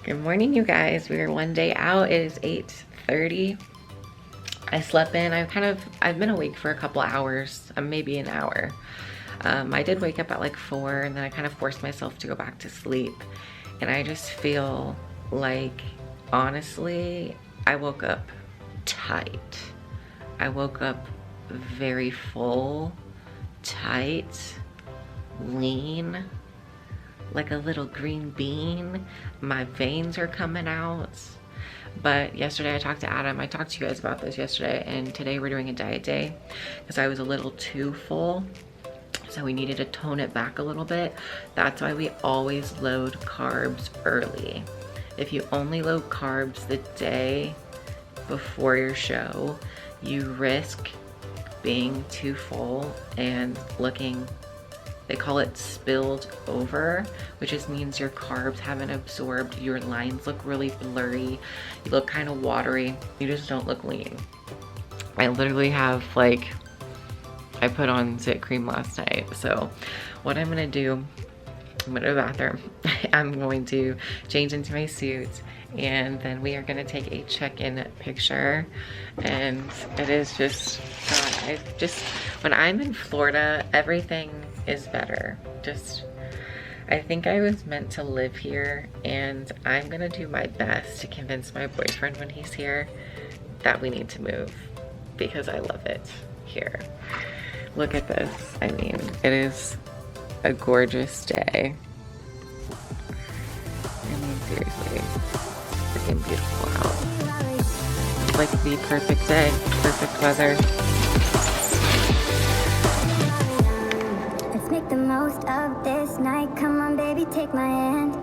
Good morning, you guys. We are one day out. It is 8:30. I slept in. I've been awake for a couple hours, maybe an hour. I did wake up at like 4 and then I kind of forced myself to go back to sleep. And I just feel like, honestly, I woke up tight. I woke up very full, tight, lean, like a little green bean. My veins are coming out. But yesterday I talked to Adam. I talked to you guys about this yesterday, and today we're doing a diet day because I was a little too full. So we needed to tone it back a little bit. That's why we always load carbs early. If you only load carbs the day before your show, you risk being too full and looking, they call it spilled over, which just means your carbs haven't absorbed. Your lines look really blurry. You look kind of watery. You just don't look lean. I literally have I put on Zit cream last night. So what I'm gonna do, I'm gonna go to the bathroom. I'm going to change into my suit, and then we are gonna take a check-in picture. And it is just, God, when I'm in Florida, everything is better. I think I was meant to live here, and I'm gonna do my best to convince my boyfriend when he's here that we need to move because I love it here. Look at this. I mean, it is a gorgeous day. I mean, seriously, freaking beautiful out. Like the perfect day, perfect weather. Let's make the most of this night. Come on, baby, take my hand.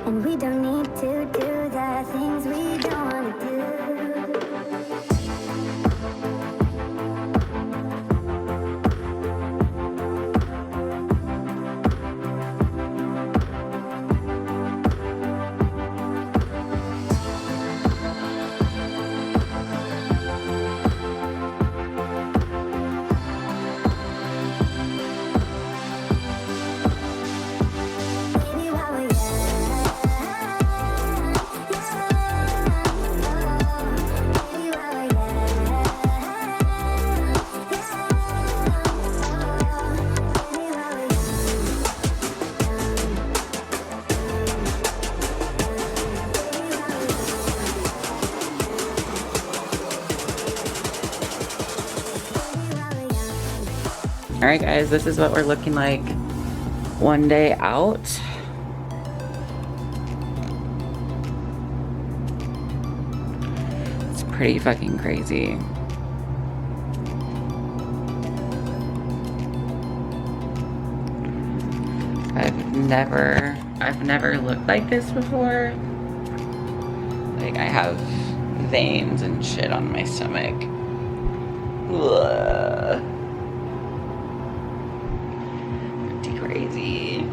And we don't need to do the things we don't want to do. All right, guys, this is what we're looking like one day out. It's pretty fucking crazy. I've never looked like this before. Like, I have veins and shit on my stomach. Ugh. Crazy.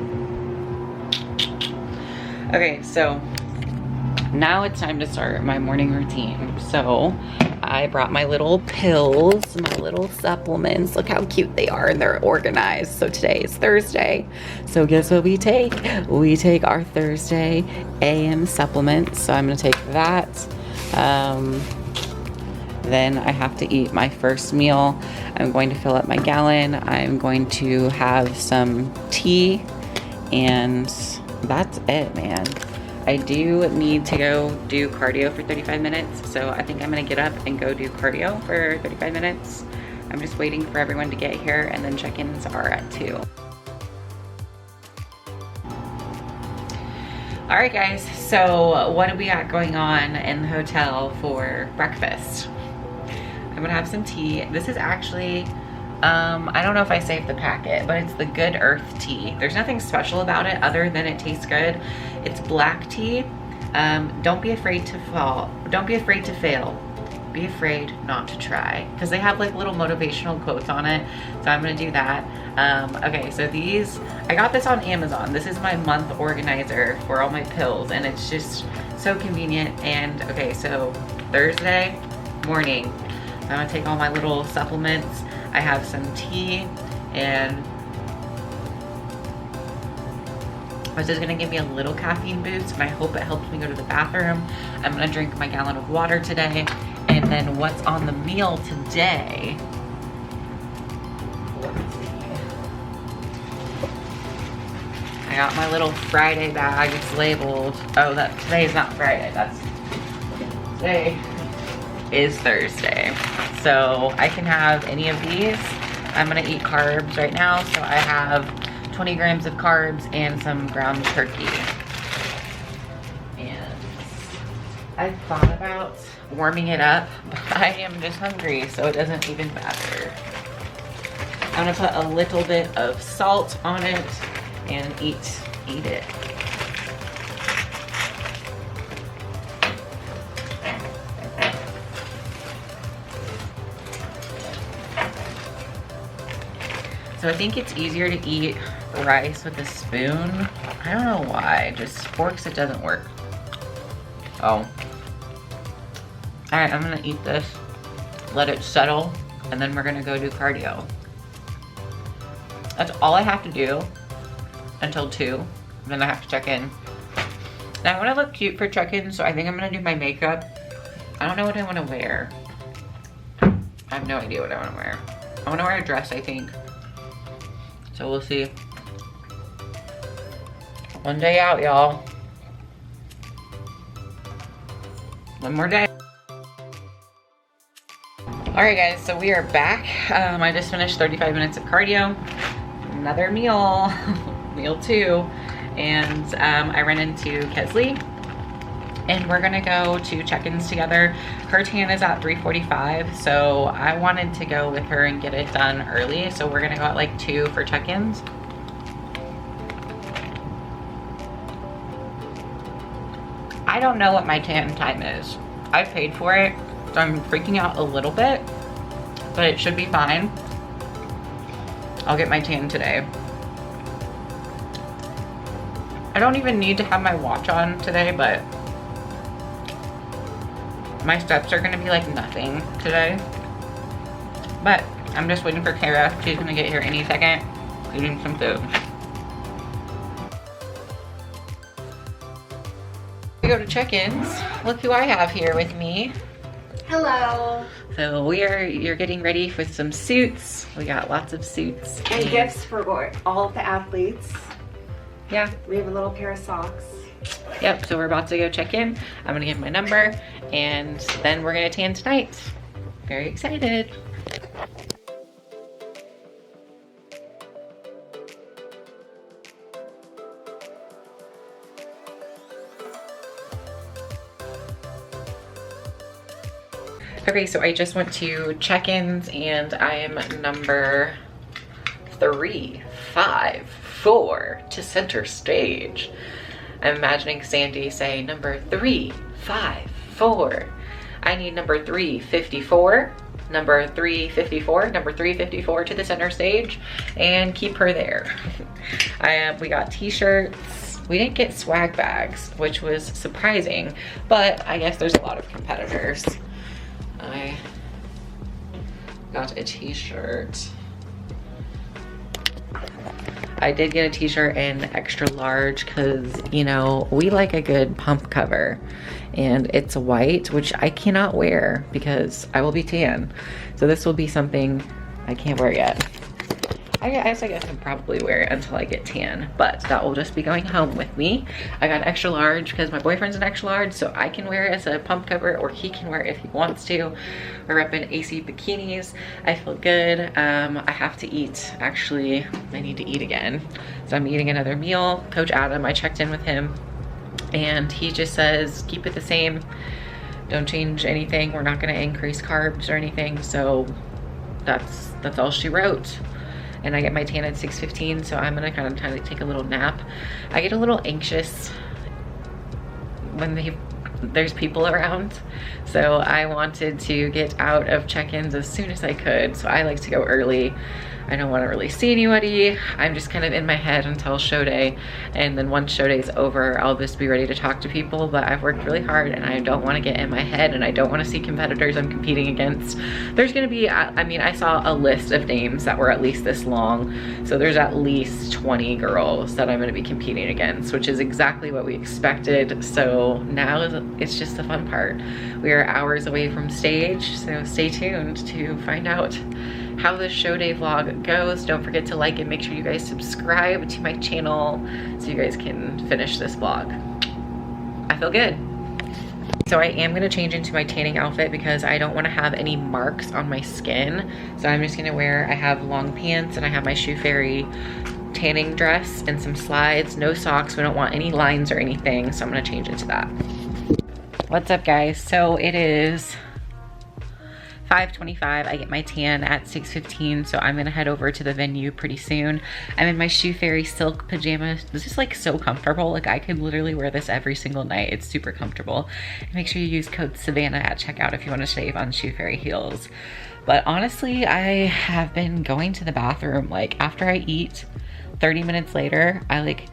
Okay, so now it's time to start my morning routine. So I brought my little pills, my little supplements. Look how cute they are, and they're organized. So today is Thursday. So guess what we take? We take our Thursday AM supplements. So I'm gonna take that. Then I have to eat my first meal. I'm going to fill up my gallon. I'm going to have some tea, and that's it, man. I do need to go do cardio for 35 minutes, so I think I'm gonna get up and go do cardio for 35 minutes. I'm just waiting for everyone to get here, and then check-ins are at 2. All right, guys, so what do we got going on in the hotel for breakfast? I'm gonna have some tea. This is actually, I don't know if I saved the packet, but it's the Good Earth tea. There's nothing special about it other than it tastes good. It's black tea. Don't be afraid to fall. Don't be afraid to fail. Be afraid not to try. Because they have like little motivational quotes on it. So I'm gonna do that. Okay, so I got this on Amazon. This is my month organizer for all my pills, and it's just so convenient. And okay, so Thursday morning, I'm gonna take all my little supplements. I have some tea, and This is gonna give me a little caffeine boost, and I hope it helps me go to the bathroom. I'm gonna drink my gallon of water today. And then what's on the meal today? Let's see. I got my little Friday bag. It's labeled. Oh, today is not Friday. Today is Thursday. So I can have any of these. I'm gonna eat carbs right now. So I have 20 grams of carbs and some ground turkey. And I thought about warming it up, but I am just hungry, so it doesn't even matter. I'm gonna put a little bit of salt on it and eat it. So I think it's easier to eat rice with a spoon. I don't know why, just forks it doesn't work. Oh. All right, I'm gonna eat this, let it settle, and then we're gonna go do cardio. That's all I have to do until 2, then I have to check in. Now I wanna look cute for check-in, so I think I'm gonna do my makeup. I don't know what I wanna wear. I have no idea what I wanna wear. I wanna wear a dress, I think. So we'll see. One day out, y'all. One more day. All right, guys, so we are back. I just finished 35 minutes of cardio. Another meal, meal 2. And I ran into Kesley, and we're gonna go to check-ins together. Her tan is at 3:45, so I wanted to go with her and get it done early. So we're gonna go at like 2 for check-ins. I don't know what my tan time is. I paid for it, so I'm freaking out a little bit, but it should be fine. I'll get my tan today. I don't even need to have my watch on today, but my steps are gonna be like nothing today. But I'm just waiting for Kara. She's gonna get here any second, eating some food. We go to check-ins. Look who I have here with me. Hello. So you're getting ready with some suits. We got lots of suits. And gifts for all of the athletes. Yeah. We have a little pair of socks. Yep, so we're about to go check in. I'm gonna give my number, and then we're gonna tan tonight. Very excited. Okay, so I just went to check-ins, and I am number 3, 5, 4 to center stage. I'm imagining Sandy say number 3, 5, 4. I need number 354, number 354, number 354 to the center stage, and keep her there. We got t-shirts. We didn't get swag bags, which was surprising, but I guess there's a lot of competitors. I got a t-shirt. I did get a t-shirt in extra large because, you know, we like a good pump cover, and it's white, which I cannot wear because I will be tan. So this will be something I can't wear yet. I guess I can probably wear it until I get tan, but that will just be going home with me. I got an extra large because my boyfriend's an extra large, so I can wear it as a pump cover, or he can wear it if he wants to. We're repping AC bikinis. I feel good. I have to eat. Actually, I need to eat again. So I'm eating another meal. Coach Adam, I checked in with him, and he just says, keep it the same. Don't change anything. We're not gonna increase carbs or anything. So that's all she wrote. And I get my tan at 6:15, so I'm gonna kind of take a little nap. I get a little anxious when there's people around, so I wanted to get out of check-ins as soon as I could, so I like to go early. I don't want to really see anybody. I'm just kind of in my head until show day, and then once show day is over, I'll just be ready to talk to people. But I've worked really hard and I don't want to get in my head, and I don't want to see competitors I'm competing against. There's gonna be, I mean, I saw a list of names that were at least this long, so there's at least 20 girls that I'm gonna be competing against, which is exactly what we expected. So now it's just the fun part. We are hours away from stage, so stay tuned to find out how this show day vlog goes. Don't forget to like and make sure you guys subscribe to my channel so you guys can finish this vlog. I feel good. So I am gonna change into my tanning outfit because I don't wanna have any marks on my skin. So I'm just gonna I have long pants and I have my Shoe Fairy tanning dress and some slides, no socks. We don't want any lines or anything, so I'm gonna change into that. What's up, guys? So it is 5:25. I get my tan at 6:15, so I'm gonna head over to the venue pretty soon. I'm in my Shoe Fairy silk pajamas. This is like so comfortable. Like I could literally wear this every single night. It's super comfortable. Make sure you use code Savana at checkout if you want to save on Shoe Fairy heels. But honestly, I have been going to the bathroom like after I eat. 30 minutes later, I like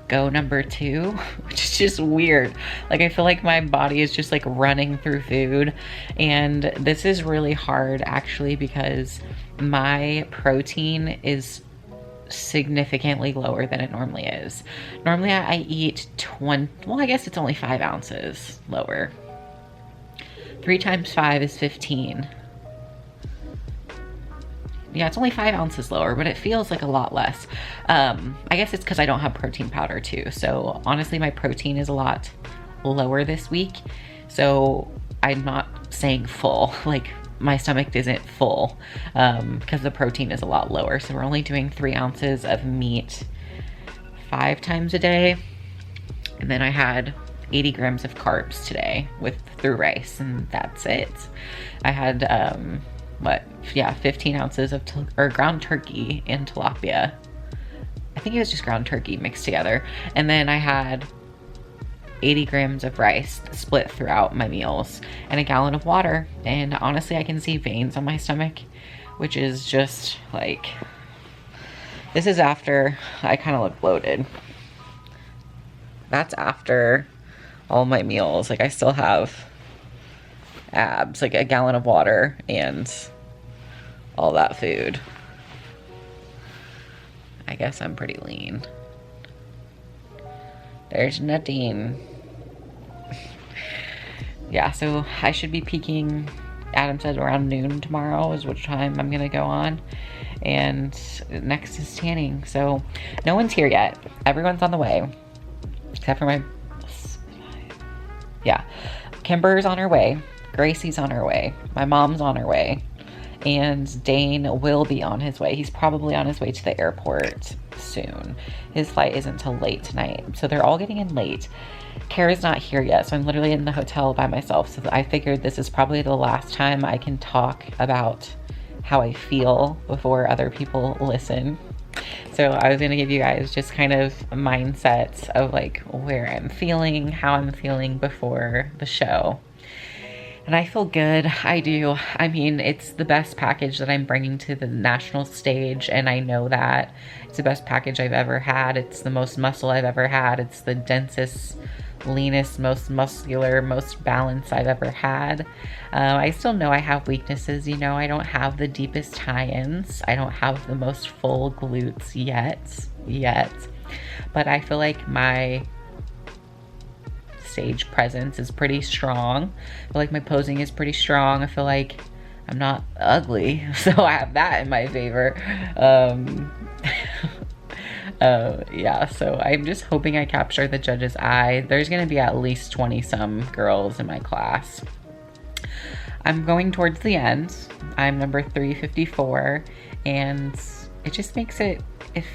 go number 2, which is just weird. Like I feel like my body is just like running through food, and this is really hard actually because my protein is significantly lower than it normally is. Normally I eat 20, well I guess it's only 5 ounces lower. 3 times 5 is 15. Yeah, it's only 5 ounces lower, but it feels like a lot less. I guess it's because I don't have protein powder too. So honestly, my protein is a lot lower this week. So I'm not saying full, like my stomach isn't full because the protein is a lot lower. So we're only doing 3 ounces of meat 5 times a day. And then I had 80 grams of carbs today through rice, and that's it. I had, 15 ounces of ground turkey and tilapia. I think it was just ground turkey mixed together. And then I had 80 grams of rice split throughout my meals and a gallon of water. And honestly, I can see veins on my stomach, which is just like, this is after I kind of look bloated. That's after all my meals. Like I still have abs, like a gallon of water and all that food. I guess I'm pretty lean. There's nothing. Yeah, so I should be peaking, Adam said around noon tomorrow is which time I'm gonna go on. And next is tanning. So no one's here yet. Everyone's on the way. Except for Kimber's on her way. Gracie's on her way. My mom's on her way. And Dane will be on his way. He's probably on his way to the airport soon. His flight isn't till late tonight. So they're all getting in late. Kara's not here yet, so I'm literally in the hotel by myself. So I figured this is probably the last time I can talk about how I feel before other people listen. So I was gonna give you guys just kind of mindsets of like where I'm feeling, how I'm feeling before the show. And I feel good, I do. I mean, it's the best package that I'm bringing to the national stage, and I know that. It's the best package I've ever had. It's the most muscle I've ever had. It's the densest, leanest, most muscular, most balanced I've ever had. I still know I have weaknesses, you know. I don't have the deepest tie-ins. I don't have the most full glutes yet. But I feel like my stage presence is pretty strong. I feel like my posing is pretty strong. I feel like I'm not ugly, so I have that in my favor. Yeah, so I'm just hoping I capture the judge's eye. There's gonna be at least 20 some girls in my class. I'm going towards the end. I'm number 354, and it just makes it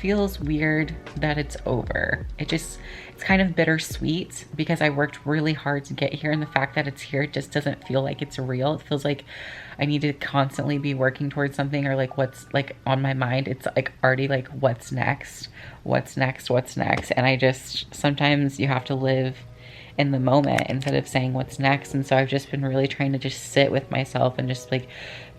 feels weird that it's over. It's kind of bittersweet because I worked really hard to get here, and the fact that it's here, it just doesn't feel like it's real. It feels like I need to constantly be working towards something, or like what's like on my mind. It's like already like what's next, and I just, sometimes you have to live in the moment instead of saying what's next. And so I've just been really trying to just sit with myself and just like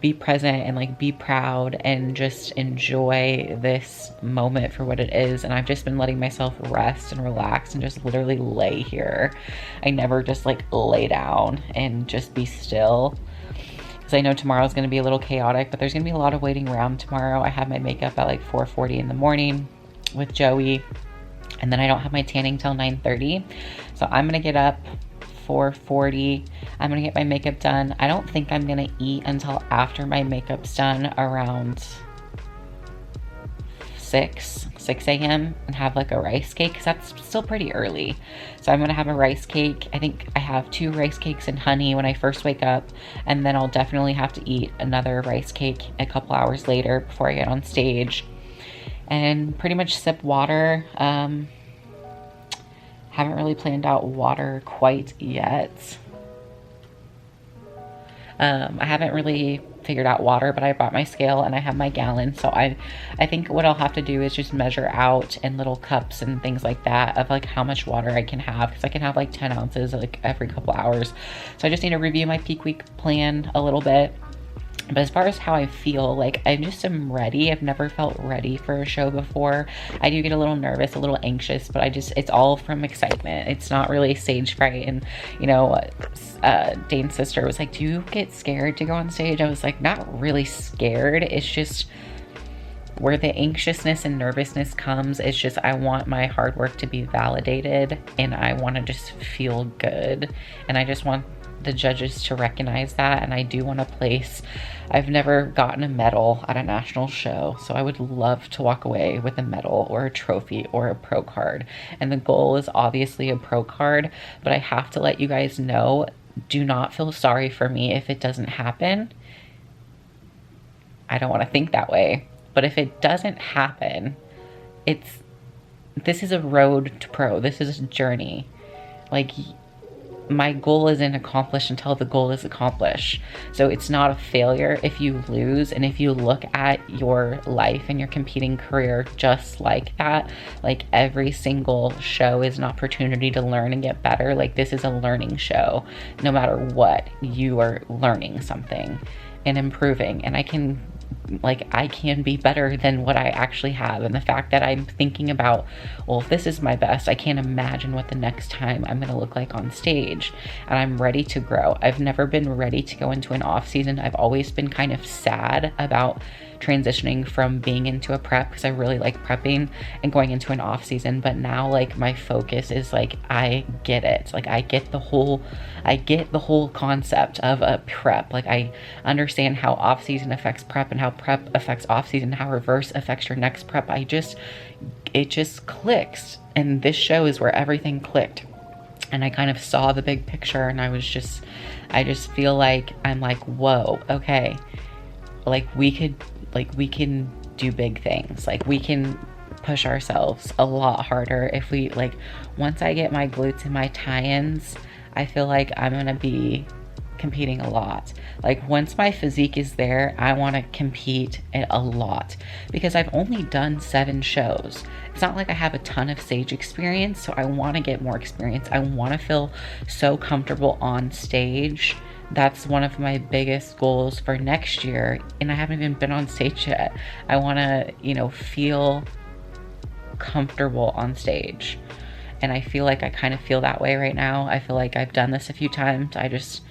be present and like be proud and just enjoy this moment for what it is. And I've just been letting myself rest and relax and just literally lay here. I never just like lay down and just be still, because I know tomorrow's going to be a little chaotic, but there's going to be a lot of waiting around tomorrow. I have my makeup at like 4:40 in the morning with Joey, and then I don't have my tanning till 9:30. So I'm going to get up 4:40. I'm going to get my makeup done. I don't think I'm going to eat until after my makeup's done, around 6 a.m. and have like a rice cake, because that's still pretty early. So I'm gonna have a rice cake. I think I have 2 rice cakes and honey when I first wake up, and then I'll definitely have to eat another rice cake a couple hours later before I get on stage, and pretty much sip water. Haven't really planned out water quite yet. I haven't really figured out water, but I bought my scale and I have my gallon. So I think what I'll have to do is just measure out in little cups and things like that of like how much water I can have, because I can have like 10 ounces like every couple hours. So I just need to review my peak week plan a little bit. But as far as how I feel, like I just am ready. I've never felt ready for a show before. I do get a little nervous, a little anxious, but it's all from excitement. It's not really stage fright. And you know, Dane's sister was like, do you get scared to go on stage? I was like, not really scared. It's just where the anxiousness and nervousness comes. It's just, I want my hard work to be validated, and I want to just feel good. And I just want the judges to recognize that. And I do want to place, I've never gotten a medal at a national show, so I would love to walk away with a medal or a trophy or a pro card. And the goal is obviously a pro card, but I have to let you guys know, do not feel sorry for me if it doesn't happen. I don't want to think that way, but if it doesn't happen, this is a road to pro. This is a journey. Like, my goal isn't accomplished until the goal is accomplished. So it's not a failure if you lose. And if you look at your life and your competing career just like that, like every single show is an opportunity to learn and get better. Like, this is a learning show. No matter what, you are learning something and improving. And I can be better than what I actually have. And the fact that I'm thinking about, well, if this is my best, I can't imagine what the next time I'm going to look like on stage. And I'm ready to grow. I've never been ready to go into an off season. I've always been kind of sad about transitioning from being into a prep, because I really like prepping, and going into an off season. But now, like, my focus is like, I get it. Like, I get the whole concept of a prep. Like, I understand how off season affects prep and how prep affects off season, how reverse affects your next prep. It just clicks. And this show is where everything clicked. And I kind of saw the big picture, and I just feel like I'm like, whoa, okay. Like, we can do big things. Like, we can push ourselves a lot harder if we, like, once I get my glutes and my tie-ins, I feel like I'm gonna be competing a lot. Like, once my physique is there, I want to compete a lot, because I've only done 7 shows. It's not like I have a ton of stage experience, so I want to get more experience. I want to feel so comfortable on stage. That's one of my biggest goals for next year, and I haven't even been on stage yet. I want to, feel comfortable on stage, and I feel like I kind of feel that way right now. I feel like I've done this a few times. I just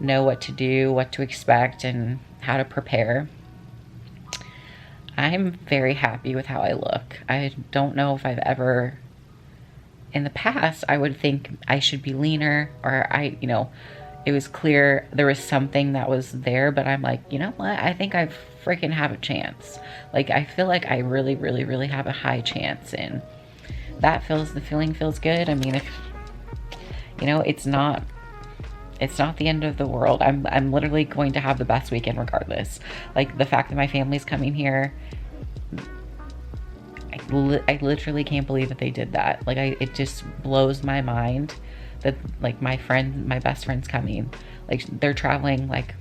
know what to do, what to expect, and how to prepare. I'm very happy with how I look. I don't know if I've ever, in the past, I would think I should be leaner, or it was clear there was something that was there, but I'm like, you know what? I think I freaking have a chance. Like, I feel like I really, really, really have a high chance, and the feeling feels good. I mean, if, it's not the end of the world. I'm literally going to have the best weekend regardless. Like, the fact that my family's coming here, I literally can't believe that they did that. Like, it just blows my mind that, like, my best friend's coming. Like, they're traveling, like,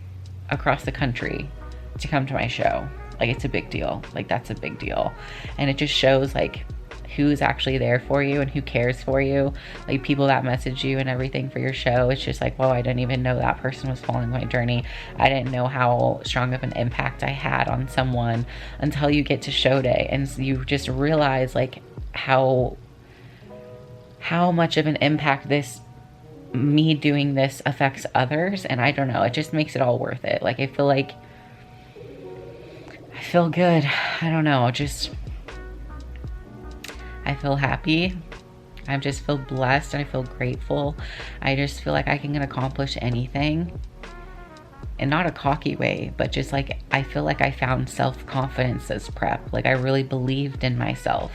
across the country to come to my show. Like, it's a big deal. Like, that's a big deal. And it just shows, like, who's actually there for you and who cares for you. Like people that message you and everything for your show, it's just like, whoa, I didn't even know that person was following my journey. I didn't know how strong of an impact I had on someone until you get to show day and you just realize like how much of an impact me doing this affects others. And I don't know, it just makes it all worth it. Like I feel good. I don't know, I feel happy. I just feel blessed and I feel grateful. I just feel like I can accomplish anything. In not a cocky way, but just like I feel like I found self-confidence as prep. Like I really believed in myself.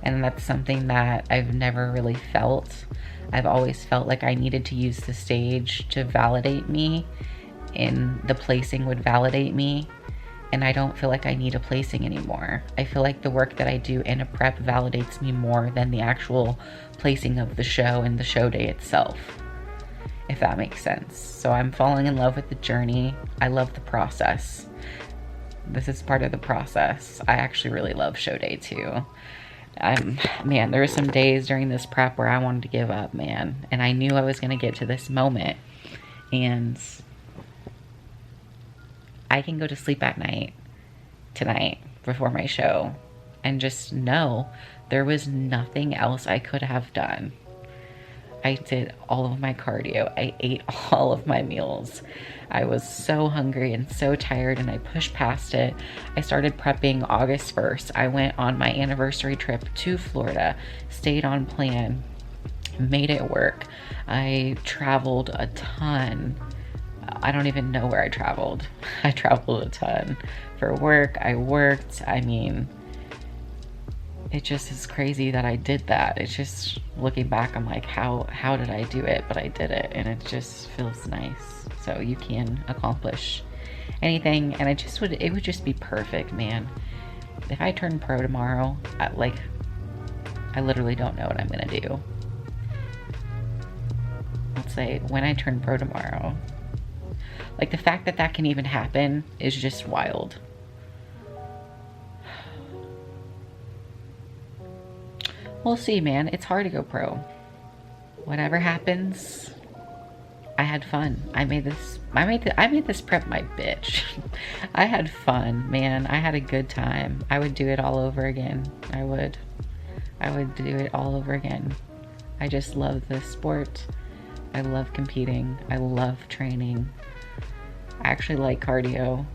And that's something that I've never really felt. I've always felt like I needed to use the stage to validate me, and the placing would validate me. And I don't feel like I need a placing anymore. I feel like the work that I do in a prep validates me more than the actual placing of the show and the show day itself, if that makes sense. So I'm falling in love with the journey. I love the process. This is part of the process. I actually really love show day too. Man, there were some days during this prep where I wanted to give up, man. And I knew I was gonna get to this moment. And I can go to sleep at night tonight before my show and just know there was nothing else I could have done. I did all of my cardio. I ate all of my meals. I was so hungry and so tired and I pushed past it. I started prepping August 1st. I went on my anniversary trip to Florida, stayed on plan, made it work. I traveled a ton. I don't even know where I traveled. I traveled a ton for work. I worked. I mean, it just is crazy that I did that. It's just looking back, I'm like, how did I do it? But I did it and it just feels nice. So you can accomplish anything and it would just be perfect, man. If I turn pro tomorrow, I literally don't know what I'm gonna do. Let's say when I turn pro tomorrow, like the fact that that can even happen is just wild. We'll see, man. It's hard to go pro. Whatever happens, I had fun. I made this prep my bitch. I had fun, man. I had a good time. I would do it all over again. I would do it all over again. I just love this sport. I love competing. I love training. I actually like cardio.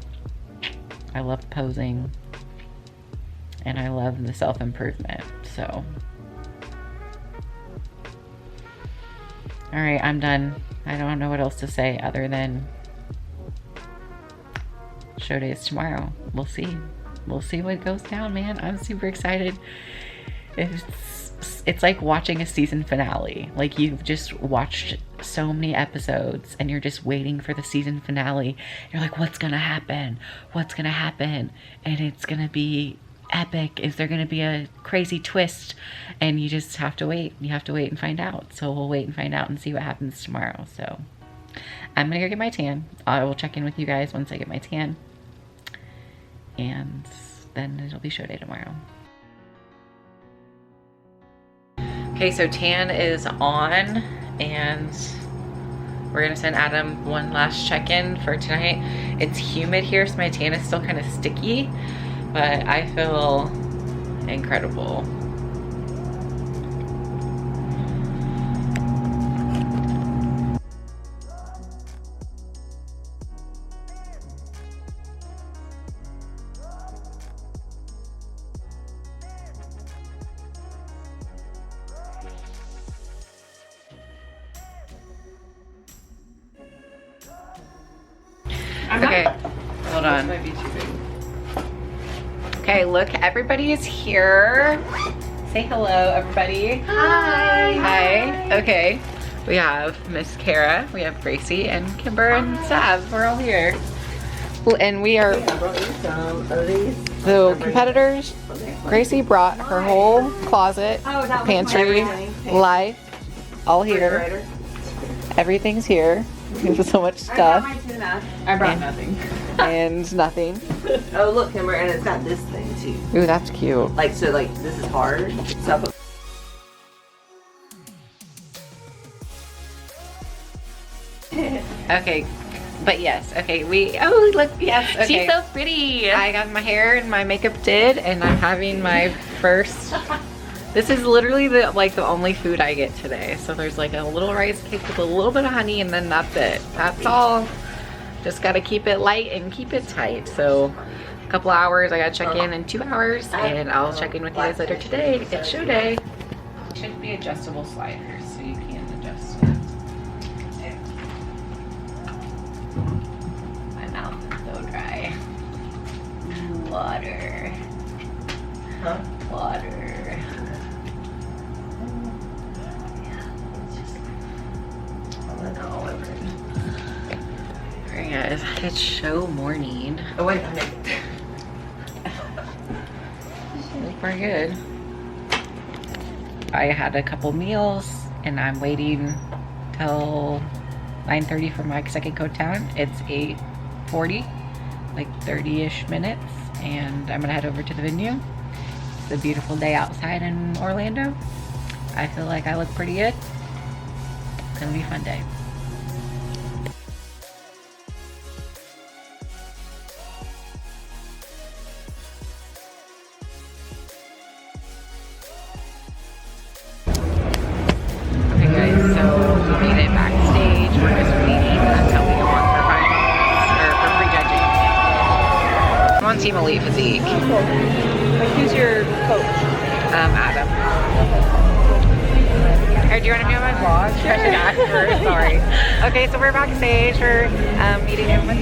I love posing. And I love the self-improvement. So, all right, I'm done. I don't know what else to say other than show day is tomorrow. We'll see. We'll see what goes down, man. I'm super excited. It's like watching a season finale. Like you've just watched so many episodes and you're just waiting for the season finale. You're like, what's gonna happen? What's gonna happen? And it's gonna be epic. Is there gonna be a crazy twist? And you just have to wait. You have to wait and find out. So we'll wait and find out and see what happens tomorrow. So I'm gonna go get my tan. I will check in with you guys once I get my tan. And then it'll be show day tomorrow. Okay, so tan is on and we're gonna send Adam one last check-in for tonight. It's humid here, so my tan is still kind of sticky, but I feel incredible. Okay, hold on. Okay, look, everybody is here. Say hello, everybody. Hi. Hi. Okay, we have Miss Kara, we have Gracie, and Kimber and Sav. We're all here. And we are the competitors. Gracie brought her whole closet, pantry, life, all here. Everything's here. There's so much stuff. I brought nothing. and nothing. Oh look, Kimber, and it's got this thing too. Ooh, that's cute. Like, so like, this is hard. So I put Okay, but yes, okay, oh look, yes, okay. She's so pretty. I got my hair and my makeup did, and I'm having my first, this is literally the only food I get today. So there's like a little rice cake with a little bit of honey, and then that's it. That's all. Just gotta keep it light and keep it tight. So a couple hours, I gotta check in 2 hours, and I'll check in with you guys later today. It's show day. It should be adjustable sliders, so you can adjust it. My mouth is so dry. Water. Huh? Water. all over it. Alright guys, it's show morning. Oh wait, I make it. Look pretty good. I had a couple meals and I'm waiting till 9:30 for my second coat down. It's 8:40, like 30-ish minutes, and I'm gonna head over to the venue. It's a beautiful day outside in Orlando. I feel like I look pretty good. It's gonna be a fun day. Okay guys, so we made it backstage. We're just waiting until we go on for finals, or for prejudging. I'm on Team Elite Physique. Like, who's your coach? Adam. Or do you want to be on my vlog? I should ask first, sorry. Okay, so we're backstage. We're meeting him with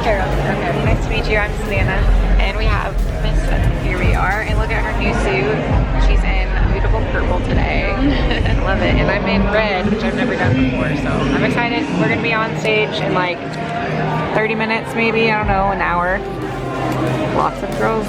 Carol. Okay, nice to meet you. I'm Savana. And we have Miss, here we are. And look at her new suit. She's in beautiful purple today. Love it. And I'm in red, which I've never done before. So I'm excited. We're going to be on stage in like 30 minutes maybe. I don't know, an hour. Lots of girls.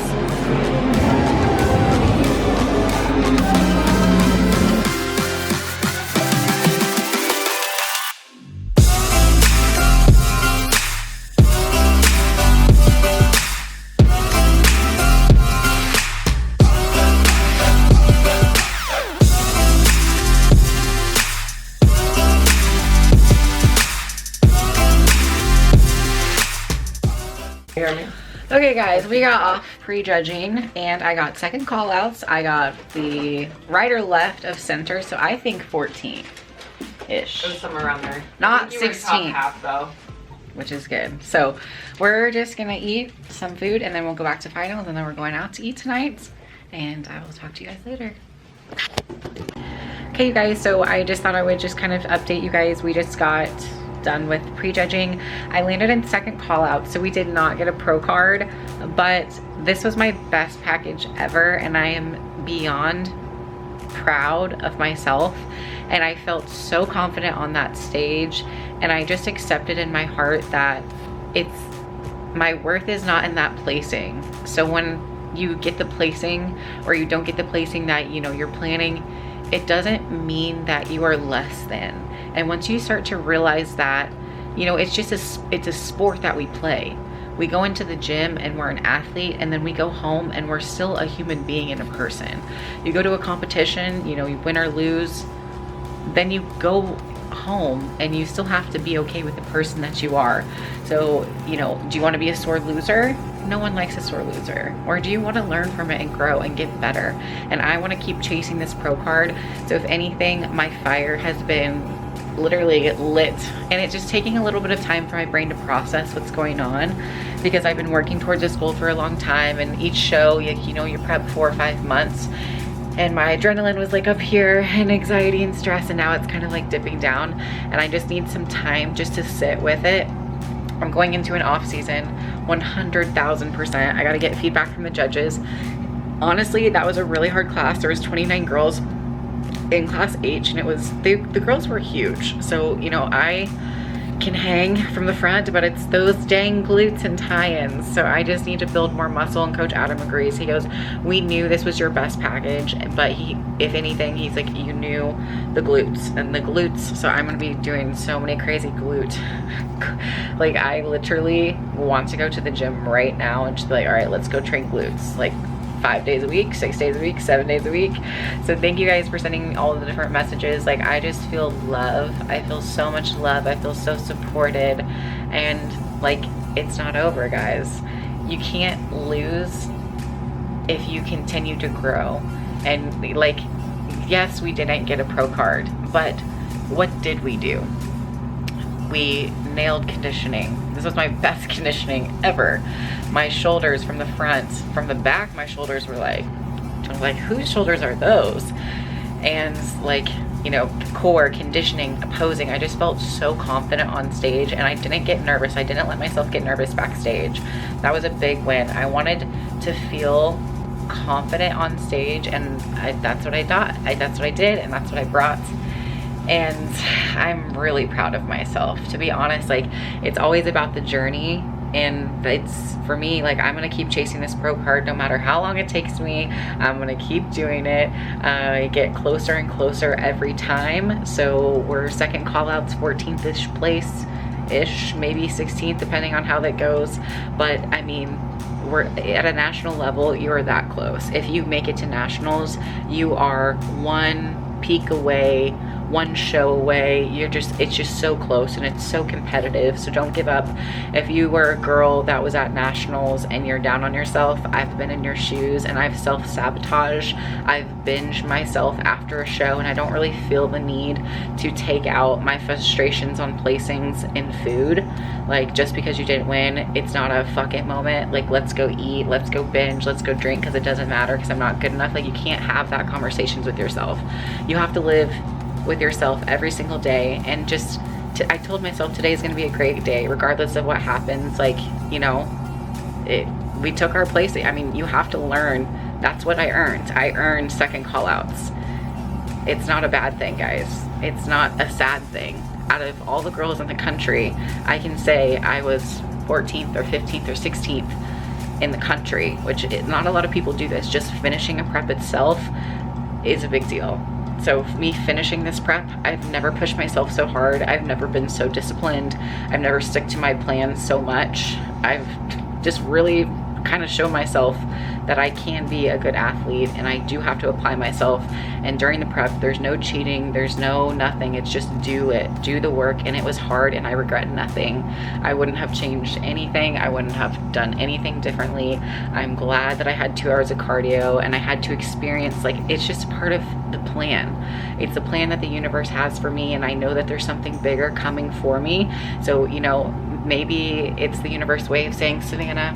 You hear me? Okay guys, we got off prejudging and I got second call outs. I got the right or left of center, so I think 14-ish. It was somewhere around there. Not You were top 16. half though. Which is good. So we're just gonna eat some food and then we'll go back to finals, and then we're going out to eat tonight, and I will talk to you guys later. Okay you guys, so I just thought I would just kind of update you guys. We just got done with prejudging. I landed in second call out, so we did not get a pro card, but this was my best package ever, and I am beyond proud of myself. And I felt so confident on that stage, and I just accepted in my heart that my worth is not in that placing. So when you get the placing or you don't get the placing that you're planning, it doesn't mean that you are less than. And once you start to realize that, it's a sport that we play. We go into the gym and we're an athlete, and then we go home and we're still a human being and a person. You go to a competition, you win or lose, then you go home and you still have to be okay with the person that you are. So, do you want to be a sore loser? No one likes a sore loser. Or do you want to learn from it and grow and get better? And I want to keep chasing this pro card. So if anything, my fire has been literally lit, and it's just taking a little bit of time for my brain to process what's going on, because I've been working towards this goal for a long time, and each show, you prep 4 or 5 months, and my adrenaline was like up here, and anxiety and stress, and now it's kind of like dipping down, and I just need some time just to sit with it. I'm going into an off season 100,000%. I got to get feedback from the judges. Honestly, that was a really hard class. There was 29 girls in class H, and it was the girls were huge. So I can hang from the front, but it's those dang glutes and tie-ins. So I just need to build more muscle, and Coach Adam agrees. He goes, we knew this was your best package, but if anything, he's like, you knew the glutes and the glutes. So I'm gonna be doing so many crazy glute. Like I literally want to go to the gym right now and just be like, all right, let's go train glutes. Like 5 days a week, 6 days a week, 7 days a week. So thank you guys for sending me all of the different messages. Like I just feel love. I feel so much love. I feel so supported, and like it's not over, guys. You can't lose if you continue to grow. And like, yes, we didn't get a pro card, but what did we do? We nailed conditioning. This was my best conditioning ever. My shoulders from the front, from the back, my shoulders were like, I was like, whose shoulders are those? And like, you know, core, conditioning, posing, I just felt so confident on stage, and I didn't get nervous. I didn't let myself get nervous backstage. That was a big win. I wanted to feel confident on stage, and that's what I thought. That's what I did, and that's what I brought. And I'm really proud of myself, to be honest. Like, it's always about the journey, and it's, for me, like, I'm gonna keep chasing this pro card no matter how long it takes me. I'm gonna keep doing it. I get closer and closer every time. So we're second call outs, 14th-ish place-ish, maybe 16th, depending on how that goes. But I mean, we're at a national level, you are that close. If you make it to nationals, you are one peak away, one show away. It's just so close, and it's so competitive. So don't give up. If you were a girl that was at nationals and you're down on yourself, I've been in your shoes, and I've self-sabotaged. I've binged myself after a show, and I don't really feel the need to take out my frustrations on placings in food. Like, just because you didn't win, it's not a fuck it moment. Like, let's go eat, let's go binge, let's go drink because it doesn't matter because I'm not good enough. Like, you can't have that conversations with yourself. You have to live with yourself every single day, and just I told myself today is going to be a great day regardless of what happens. Like, you know, we took our place. I mean, you have to learn. That's what I earned second call outs. It's not a bad thing, guys. It's not a sad thing. Out of all the girls in the country, I can say I was 14th or 15th or 16th in the country, which not a lot of people do this. Just finishing a prep itself is a big deal. So me finishing this prep, I've never pushed myself so hard. I've never been so disciplined. I've never stuck to my plan so much. I've just really kind of shown myself that I can be a good athlete, and I do have to apply myself. And during the prep, there's no cheating, there's no nothing. It's just do it, do the work. And it was hard, and I regret nothing. I wouldn't have changed anything. I wouldn't have done anything differently. I'm glad that I had 2 hours of cardio, and I had to experience, like, it's just part of the plan. It's the plan that the universe has for me, and I know that there's something bigger coming for me. So, you know, maybe it's the universe way of saying, Savannah,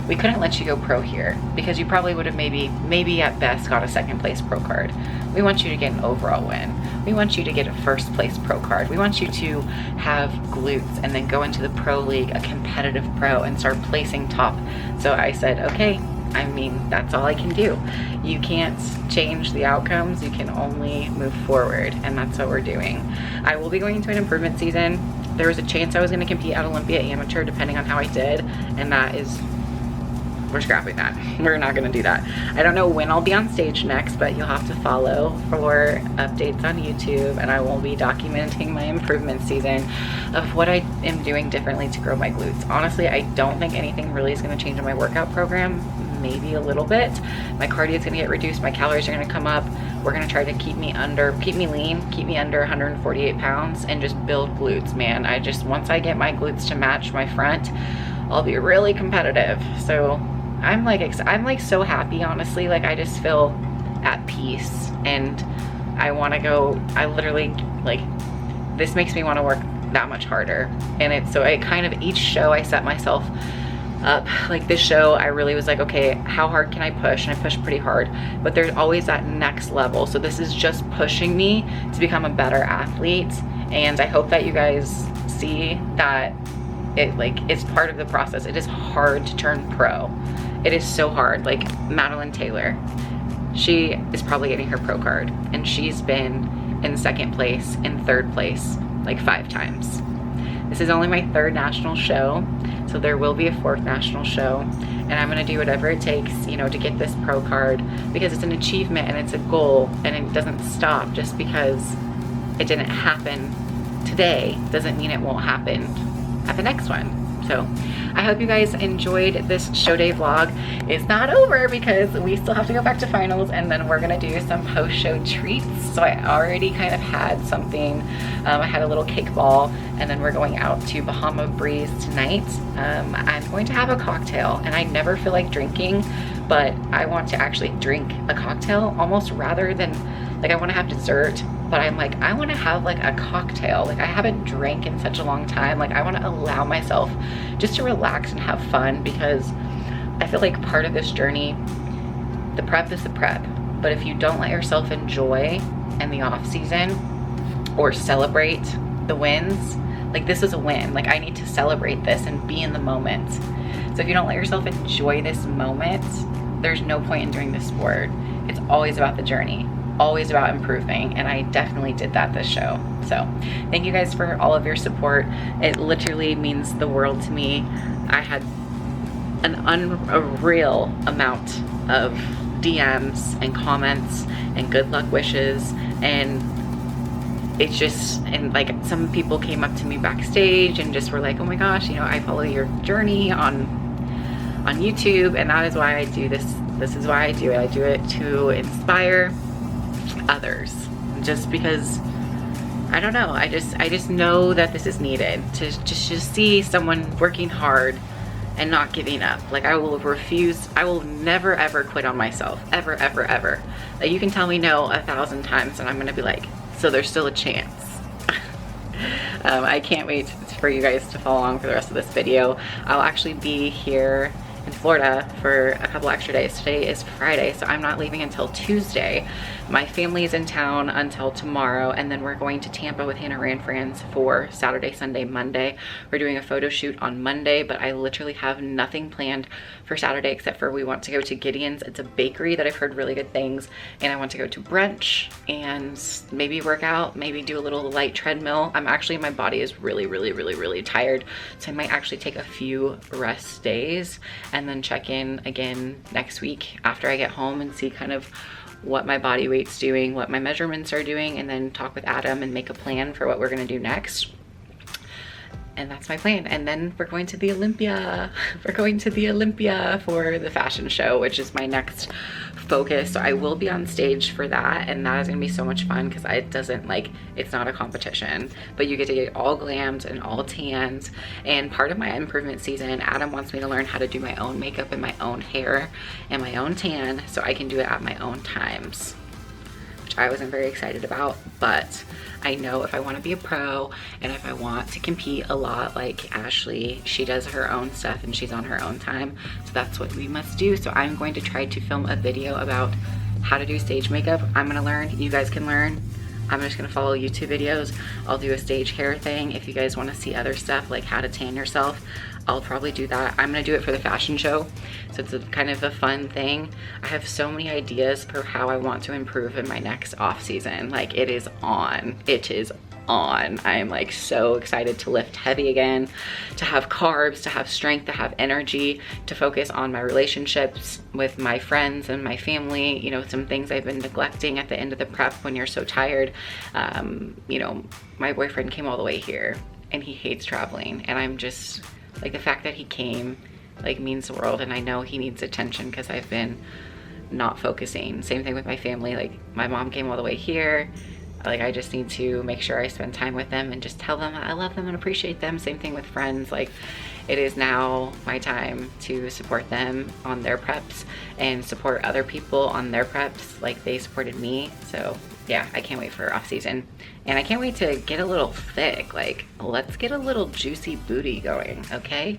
we couldn't let you go pro here because you probably would have maybe at best got a second place pro card. We want you to get an overall win. We want you to get a first place pro card. We want you to have glutes and then go into the pro league, a competitive pro, and start placing top. So I said, okay, I mean, that's all I can do. You can't change the outcomes. You can only move forward, and that's what we're doing. I will be going into an improvement season. There was a chance I was gonna compete at Olympia Amateur depending on how I did, and that is, we're scrapping that. We're not gonna do that. I don't know when I'll be on stage next, but you'll have to follow for updates on YouTube, and I will be documenting my improvement season of what I am doing differently to grow my glutes. Honestly, I don't think anything really is gonna change in my workout program. Maybe a little bit. My cardio is gonna get reduced, my calories are gonna come up. We're gonna try to keep me lean, keep me under 148 pounds, and just build glutes, man. Once I get my glutes to match my front, I'll be really competitive. So I'm like so happy, honestly. Like, I just feel at peace, and I wanna go, I literally, like, this makes me wanna work that much harder. And it kind of, each show I set myself up. Like this show, I really was like, okay, how hard can I push? And I pushed pretty hard, but there's always that next level. So this is just pushing me to become a better athlete. And I hope that you guys see that it's part of the process. It is hard to turn pro. It is so hard. Like Madeline Taylor, she is probably getting her pro card, and she's been in second place, in third place, like 5 times. This is only my 3rd national show, so there will be a 4th national show, and I'm gonna do whatever it takes, you know, to get this pro card, because it's an achievement and it's a goal, and it doesn't stop just because it didn't happen today. Doesn't mean it won't happen at the next one. So I hope you guys enjoyed this show day vlog. It's not over because we still have to go back to finals, and then we're gonna do some post-show treats. So I already kind of had something. I had a little cake ball, and then we're going out to Bahama Breeze tonight. I'm going to have a cocktail, and I never feel like drinking, but I want to actually drink a cocktail almost rather than, like, I want to have dessert, but I'm like, I want to have like a cocktail. Like, I haven't drank in such a long time. Like, I want to allow myself just to relax and have fun, because I feel like part of this journey, the prep is the prep, but if you don't let yourself enjoy in the off season or celebrate the wins, like, this is a win. Like, I need to celebrate this and be in the moment. So if you don't let yourself enjoy this moment, there's no point in doing this sport. It's always about the journey, always about improving, and I definitely did that this show. So thank you guys for all of your support. It literally means the world to me. I had an unreal amount of DMs and comments and good luck wishes, and it's just, and like, some people came up to me backstage and just were like, oh my gosh, you know, I follow your journey on YouTube, and that is why I do this. This is why I do it. I do it to inspire others, just because, I don't know, I just know that this is needed to just see someone working hard and not giving up. Like, I will never ever quit on myself, ever. Like, you can tell me no 1,000 times and I'm gonna be like, so there's still a chance. I can't wait for you guys to follow along for the rest of this video. I'll actually be here in Florida for a couple extra days. Today is Friday, so I'm not leaving until Tuesday. My family is in town until tomorrow, and then we're going to Tampa with Hannah Rand Friends for Saturday, Sunday, Monday. We're doing a photo shoot on Monday, but I literally have nothing planned for Saturday except for we want to go to Gideon's. It's a bakery that I've heard really good things, and I want to go to brunch and maybe work out, maybe do a little light treadmill. My body is really tired, so I might actually take a few rest days and then check in again next week after I get home and see kind of what my body weight's doing, what my measurements are doing, and then talk with Adam and make a plan for what we're gonna do next. And that's my plan. And then we're going to the Olympia. We're going to the Olympia for the fashion show, which is my next focus. So I will be on stage for that, and that is gonna be so much fun because it's not a competition, but you get to get all glammed and all tanned. And part of my improvement season, Adam wants me to learn how to do my own makeup and my own hair and my own tan so I can do it at my own times, which I wasn't very excited about, but I know if I want to be a pro and if I want to compete a lot like Ashley, she does her own stuff and she's on her own time, so that's what we must do. So I'm going to try to film a video about how to do stage makeup. I'm gonna learn, you guys can learn. I'm just gonna follow YouTube videos. I'll do a stage hair thing. If you guys want to see other stuff like how to tan yourself, I'll probably do that. I'm gonna do it for the fashion show, so it's a kind of a fun thing. I have so many ideas for how I want to improve in my next off season. Like, it is on. I am like so excited to lift heavy again, to have carbs, to have strength, to have energy, to focus on my relationships with my friends and my family. You know, some things I've been neglecting at the end of the prep when you're so tired. You know, my boyfriend came all the way here and he hates traveling, and I'm just like, the fact that he came like means the world, and I know he needs attention because I've been not focusing. Same thing with my family. Like, my mom came all the way here. Like, I just need to make sure I spend time with them and just tell them I love them and appreciate them. Same thing with friends. Like, it is now my time to support them on their preps and support other people on their preps like they supported me. So yeah, I can't wait for off season, and I can't wait to get a little thick. Like, let's get a little juicy booty going. Okay.